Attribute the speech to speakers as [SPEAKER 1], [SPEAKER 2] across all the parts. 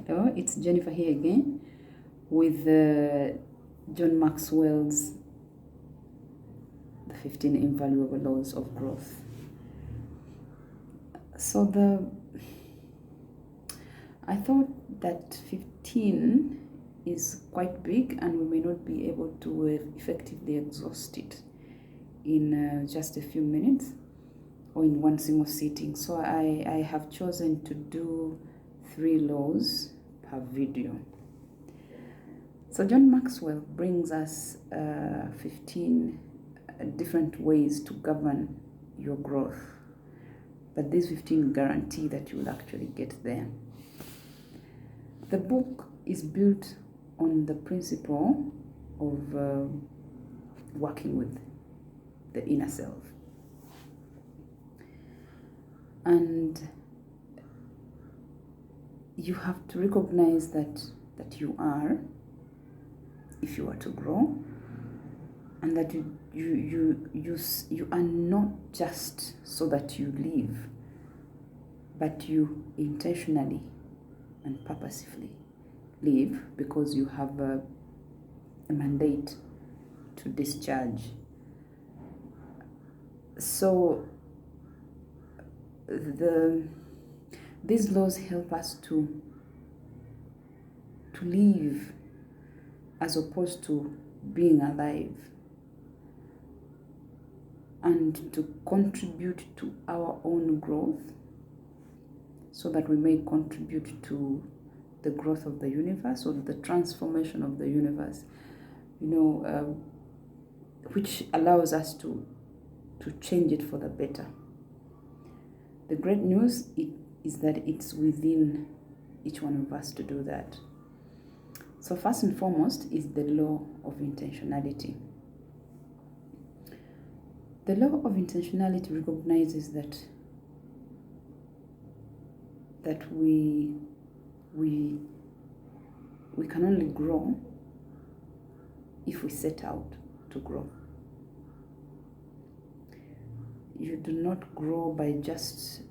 [SPEAKER 1] Hello, it's Jennifer here again with John Maxwell's The 15 Invaluable Laws of Growth. So I thought that 15 is quite big and we may not be able to effectively exhaust it in just a few minutes or in one single sitting. So I have chosen to do 3 laws per video. So John Maxwell brings us 15 different ways to govern your growth, but these 15 guarantee that you will actually get there. The book is built on the principle of working with the inner self. And you have to recognize that you are, if you are to grow, and that you are not just so that you live, but you intentionally and purposefully live because you have a mandate to discharge. So these laws help us to live as opposed to being alive, and to contribute to our own growth so that we may contribute to the growth of the universe or the transformation of the universe, which allows us to change it for the better. The great news is that it's within each one of us to do that. So first and foremost is the law of intentionality. The law of intentionality recognizes that we can only grow if we set out to grow. You do not grow by just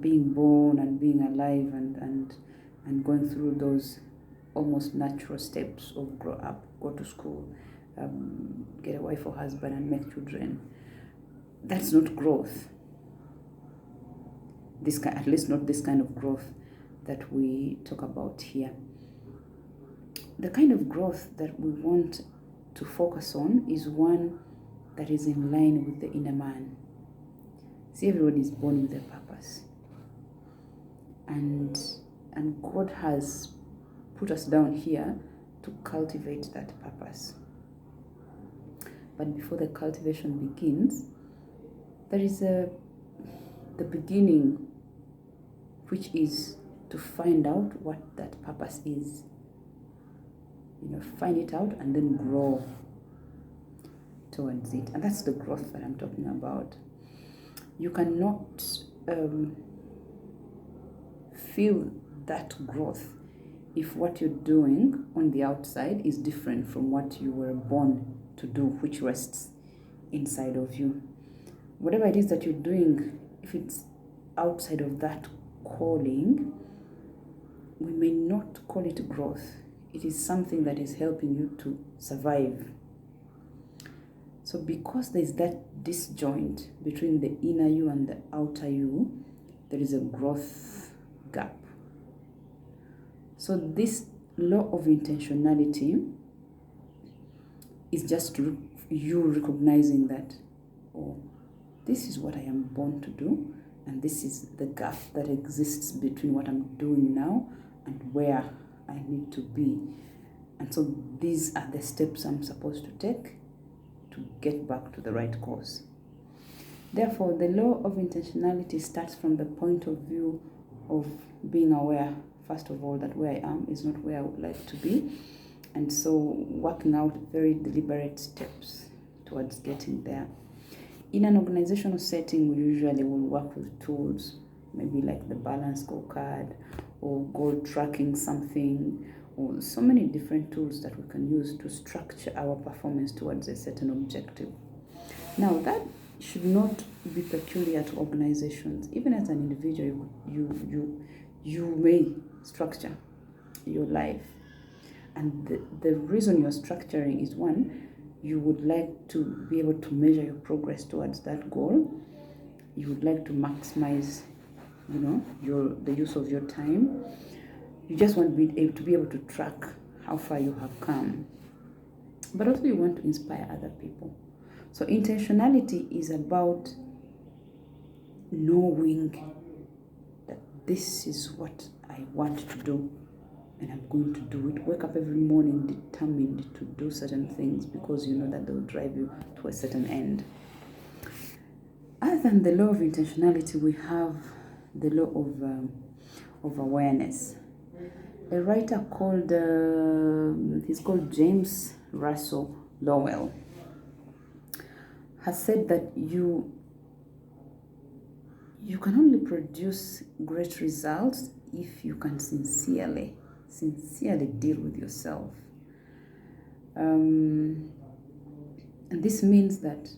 [SPEAKER 1] being born and being alive and going through those almost natural steps of grow up, go to school, get a wife or husband and make children. That's not growth. At least not this kind of growth that we talk about here. The kind of growth that we want to focus on is one that is in line with the inner man. See, everyone is born with a purpose. And God has put us down here to cultivate that purpose. But before the cultivation begins, there is the beginning, which is to find out what that purpose is. Find it out and then grow towards it. And that's the growth that I'm talking about. You cannot feel that growth if what you're doing on the outside is different from what you were born to do, which rests inside of you. Whatever it is that you're doing, if it's outside of that calling, we may not call it growth. It is something that is helping you to survive. So because there is that disjoint between the inner you and the outer you, there is a growth gap. So this law of intentionality is just you recognizing that, this is what I am born to do, and this is the gap that exists between what I'm doing now and where I need to be. And so these are the steps I'm supposed to take to get back to the right course. Therefore, the law of intentionality starts from the point of view of being aware, first of all, that where I am is not where I would like to be. And so working out very deliberate steps towards getting there. In an organizational setting, we usually will work with tools, maybe like the balance scorecard or goal tracking something, or so many different tools that we can use to structure our performance towards a certain objective. Now, that should not be peculiar to organizations. Even as an individual, you may structure your life. And the reason you're structuring is, one, you would like to be able to measure your progress towards that goal. You would like to maximize, the use of your time. You just want to be able to track how far you have come. But also you want to inspire other people. So intentionality is about knowing that this is what I want to do, and I'm going to do it. Wake up every morning determined to do certain things because you know that they will drive you to a certain end. Other than the law of intentionality, we have the law of awareness. A writer called he's called James Russell Lowell has said that you can only produce great results if you can sincerely deal with yourself. And this means that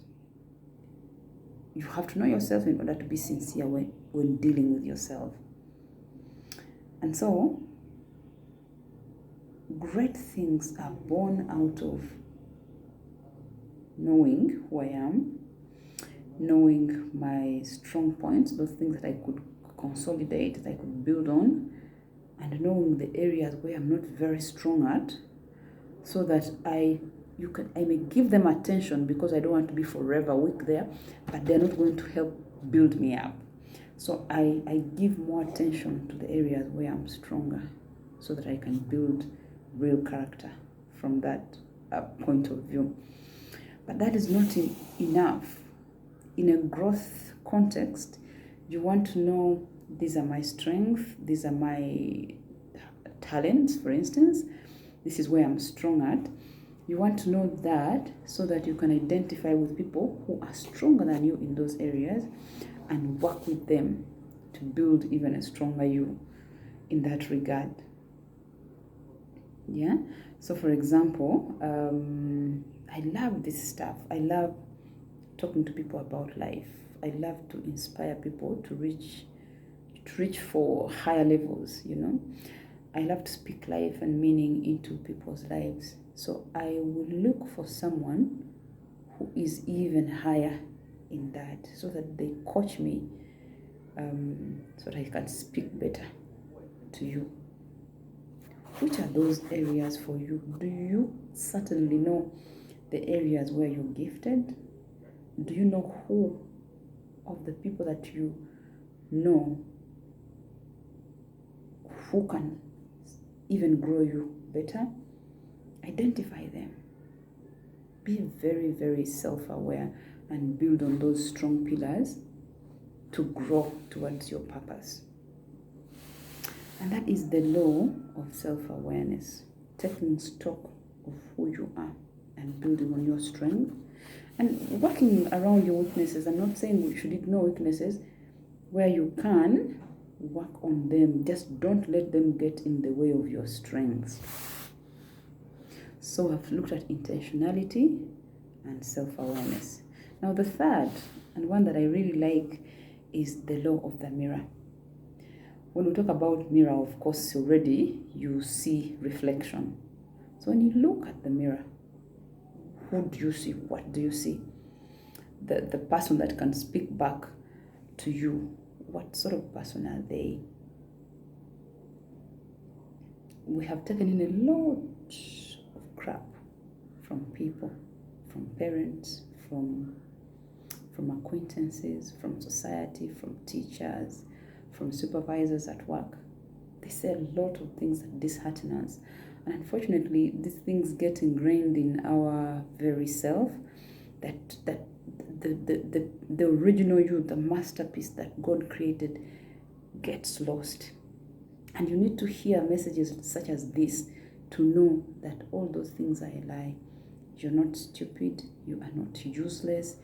[SPEAKER 1] you have to know yourself in order to be sincere when dealing with yourself. And so, great things are born out of knowing who I am, knowing my strong points, those things that I could consolidate, that I could build on, and knowing the areas where I'm not very strong at, so that I may give them attention because I don't want to be forever weak there, but they're not going to help build me up. So I give more attention to the areas where I'm stronger so that I can build real character from that point of view. But that is not enough. In a growth context, you want to know, these are my strengths, these are my talents, for instance, this is where I'm strong at. You want to know that so that you can identify with people who are stronger than you in those areas and work with them to build even a stronger you in that regard. Yeah. So for example, I love this stuff. I love talking to people about life. I love to inspire people to reach for higher levels, I love to speak life and meaning into people's lives. So I will look for someone who is even higher in that, so that they coach me, so that I can speak better to you. Which are those areas for you? Do you certainly know the areas where you're gifted? Do you know who of the people that you know who can even grow you better? Identify them. Be very, very self-aware and build on those strong pillars to grow towards your purpose. And that is the law of self-awareness, taking stock of who you are and building on your strength and working around your weaknesses. I'm not saying you should ignore weaknesses. Where you can, work on them. Just don't let them get in the way of your strengths. So I've looked at intentionality and self-awareness. Now the third, and one that I really like, is the law of the mirror. When we talk about mirror, of course, already you see reflection. So when you look at the mirror, who do you see? What do you see? The person that can speak back to you, what sort of person are they? We have taken in a lot of crap from people, from parents, from acquaintances, from society, from teachers, from supervisors at work. They say a lot of things that dishearten us. And unfortunately, these things get ingrained in our very self, that the original you, the masterpiece that God created, gets lost. And you need to hear messages such as this to know that all those things are a lie. You're not stupid, you are not useless,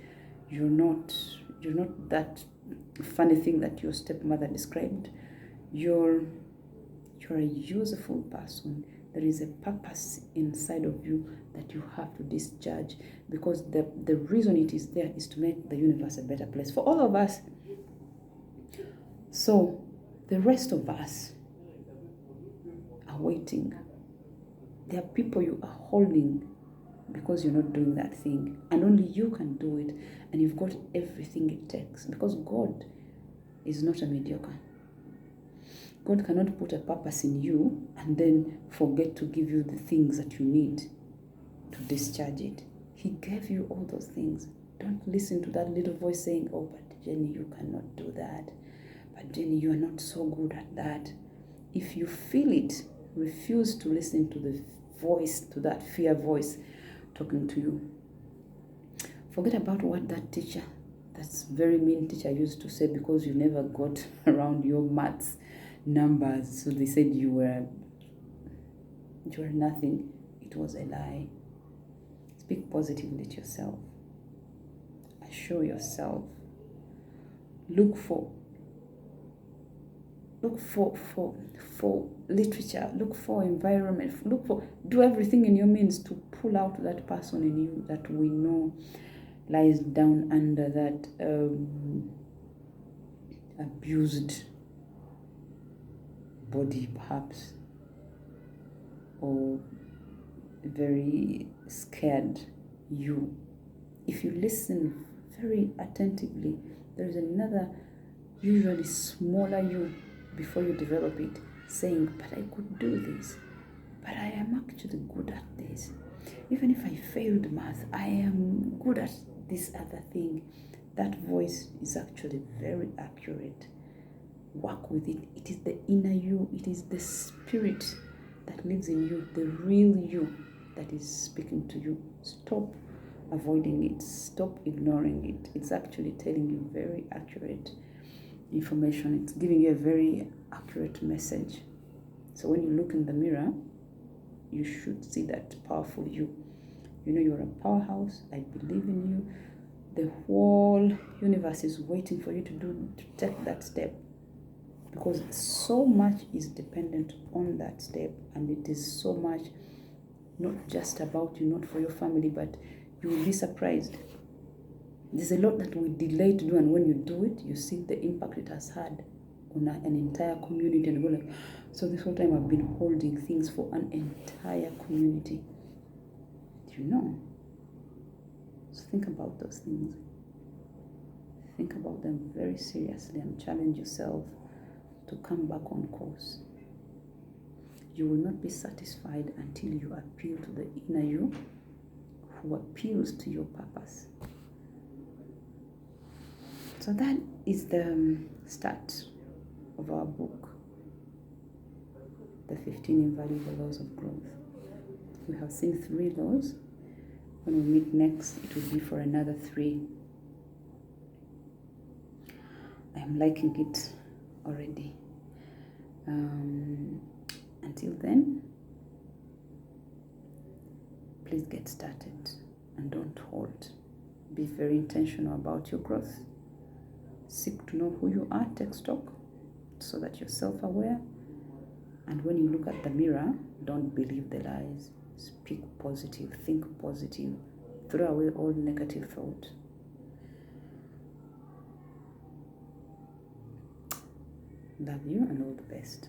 [SPEAKER 1] you're not that funny thing that your stepmother described. You're a useful person. There is a purpose inside of you that you have to discharge, because the reason it is there is to make the universe a better place for all of us. So the rest of us, our waiting. There are people you are holding because you're not doing that thing, and only you can do it, and you've got everything it takes, because God is not a mediocre. God cannot put a purpose in you and then forget to give you the things that you need to discharge it. He gave you all those things. Don't listen to that little voice saying, oh, but Jenny, you cannot do that. But Jenny, you are not so good at that. If you feel it, refuse to listen to the voice, to that fear voice talking to you. Forget about what that teacher, that's very mean teacher, used to say, because you never got around your maths numbers, so they said you were nothing. It was a lie. Speak positively to yourself. Assure yourself. Look for literature, look for environment, do everything in your means to pull out that person in you that we know lies down under that abused body, perhaps, or very scared you. If you listen very attentively, there's another, usually smaller you before you develop it, saying, but I could do this, but I am actually good at this. Even if I failed math, I am good at this other thing. That voice is actually very accurate. Work with it. It is the inner you, it is the spirit that lives in you, the real you that is speaking to you. Stop avoiding it, stop ignoring it. It's actually telling you very accurate information. It's giving you a very accurate message. So when you look in the mirror, you should see that powerful you. You know you're a powerhouse. I believe in you. The whole universe is waiting for you to take that step, because so much is dependent on that step, and it is so much not just about you, not for your family, but you will be surprised. There's a lot that we delay to do, and when you do it, you see the impact it has had on an entire community, and go like, so this whole time I've been holding things for an entire community. Do you know? So think about those things. Think about them very seriously and challenge yourself to come back on course. You will not be satisfied until you appeal to the inner you, who appeals to your purpose. So that is the start of our book, The 15 Invaluable Laws of Growth. We have seen 3 laws. When we meet next, it will be for another 3. I am liking it already. Until then, please get started and don't hold. Be very intentional about your growth. Seek to know who you are, take stock, so that you're self-aware. And when you look at the mirror, don't believe the lies. Speak positive, think positive, throw away all negative thought. Love you and all the best.